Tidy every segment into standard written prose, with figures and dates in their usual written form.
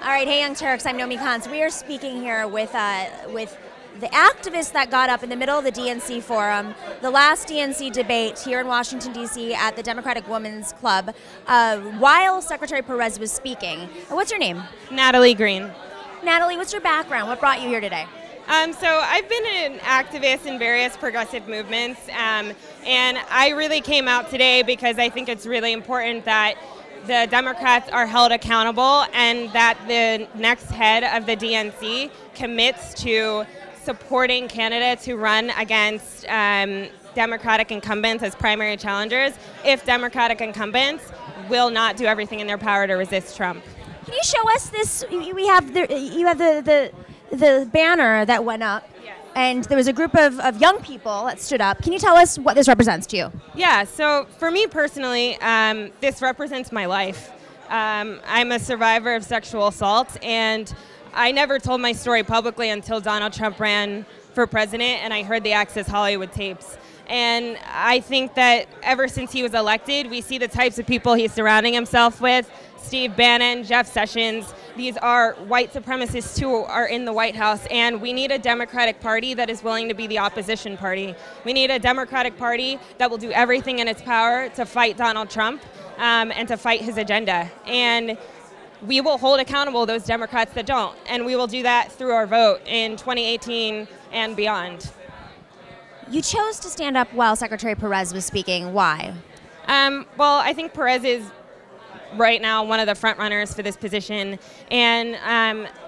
All right, hey Young Turks, I'm Nomi Khan. So we are speaking here with the activists that got up in the middle of the DNC forum, the last DNC debate here in Washington, D.C. at the Democratic Women's Club, while Secretary Perez was speaking. What's your name? Natalie Green. Natalie, what's your background? What brought you here today? So I've been an activist in various progressive movements, and I really came out today because I think it's really important that the Democrats are held accountable and that the next head of the DNC commits to supporting candidates who run against Democratic incumbents as primary challengers if Democratic incumbents will not do everything in their power to resist Trump. Can you show us this? You have the banner that went up. Yes. And there was a group of young people that stood up. Can you tell us what this represents to you? Yeah, so for me personally, this represents my life. I'm a survivor of sexual assault, and I never told my story publicly until Donald Trump ran for president and I heard the Access Hollywood tapes. And I think that ever since he was elected, we see the types of people he's surrounding himself with. Steve Bannon, Jeff Sessions, these are white supremacists who are in the White House, and we need a Democratic Party that is willing to be the opposition party. We need a Democratic Party that will do everything in its power to fight Donald Trump and to fight his agenda. And we will hold accountable those Democrats that don't, and we will do that through our vote in 2018 and beyond. You chose to stand up while Secretary Perez was speaking. Why? Well, I think Perez is right now one of the front runners for this position, and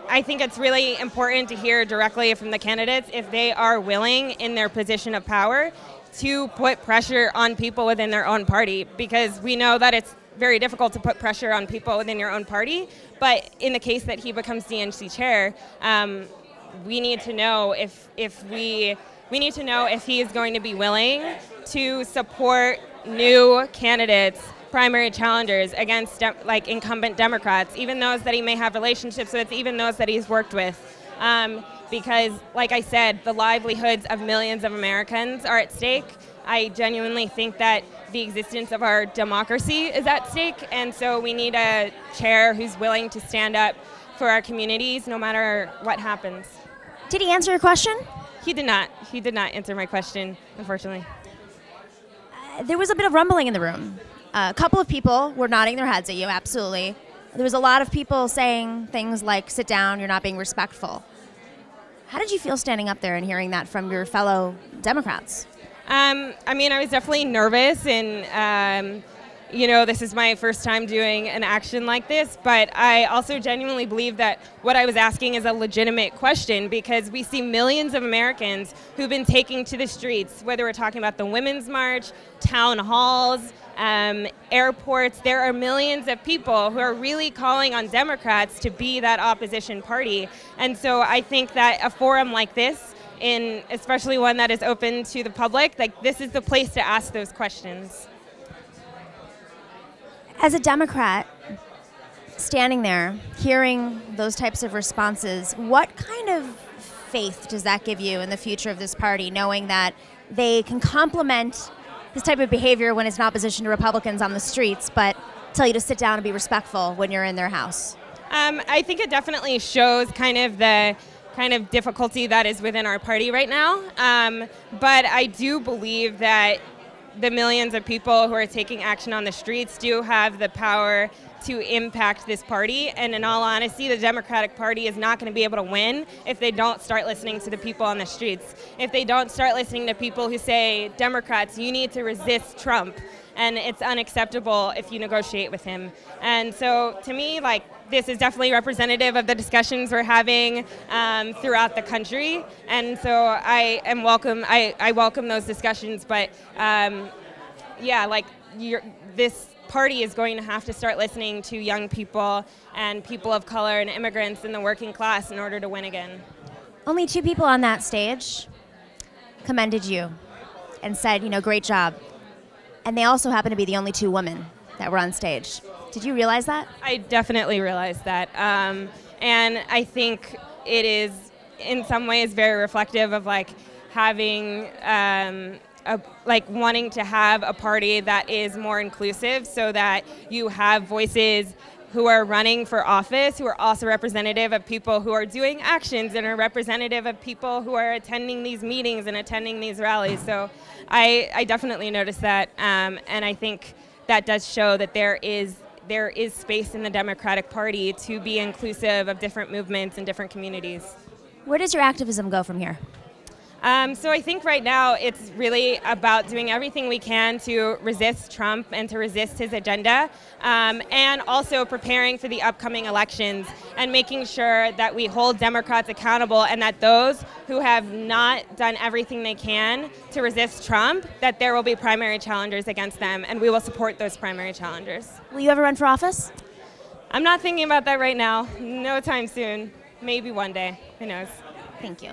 I think it's really important to hear directly from the candidates if they are willing in their position of power to put pressure on people within their own party, because we know that it's very difficult to put pressure on people within your own party, but in the case that he becomes DNC chair, we need to know if he is going to be willing to support new candidates, primary challengers against incumbent Democrats, even those that he may have relationships with, even those that he's worked with. Because, like I said, the livelihoods of millions of Americans are at stake. I genuinely think that the existence of our democracy is at stake, and so we need a chair who's willing to stand up for our communities no matter what happens. Did he answer your question? He did not. He did not answer my question, unfortunately. There was a bit of rumbling in the room. A couple of people were nodding their heads at you, absolutely. There was a lot of people saying things like, sit down, you're not being respectful. How did you feel standing up there and hearing that from your fellow Democrats? I mean, I was definitely nervous, and this is my first time doing an action like this, but I also genuinely believe that what I was asking is a legitimate question, because we see millions of Americans who've been taking to the streets, whether we're talking about the Women's March, town halls, airports. There are millions of people who are really calling on Democrats to be that opposition party. And so I think that a forum like this, especially one that is open to the public, this is the place to ask those questions. As a Democrat, standing there, hearing those types of responses, what kind of faith does that give you in the future of this party, knowing that they can complement this type of behavior when it's in opposition to Republicans on the streets, but tell you to sit down and be respectful when you're in their house? I think it definitely shows the difficulty that is within our party right now. But I do believe that the millions of people who are taking action on the streets do have the power to impact this party. And in all honesty, the Democratic Party is not going to be able to win if they don't start listening to the people on the streets. If they don't start listening to people who say, Democrats, you need to resist Trump, and it's unacceptable if you negotiate with him. And so to me, this is definitely representative of the discussions we're having throughout the country. And so I welcome those discussions, but this party is going to have to start listening to young people and people of color and immigrants and the working class in order to win again. Only two people on that stage commended you and said, great job. And they also happen to be the only two women that were on stage. Did you realize that? I definitely realized that. And I think it is in some ways very reflective of having wanting to have a party that is more inclusive, so that you have voices who are running for office, who are also representative of people who are doing actions and are representative of people who are attending these meetings and attending these rallies. So I definitely noticed that, and I think that does show that there is space in the Democratic Party to be inclusive of different movements and different communities. Where does your activism go from here? So I think right now it's really about doing everything we can to resist Trump and to resist his agenda, and also preparing for the upcoming elections and making sure that we hold Democrats accountable, and that those who have not done everything they can to resist Trump, that there will be primary challengers against them, and we will support those primary challengers. Will you ever run for office? I'm not thinking about that right now. No time soon. Maybe one day. Who knows? Thank you.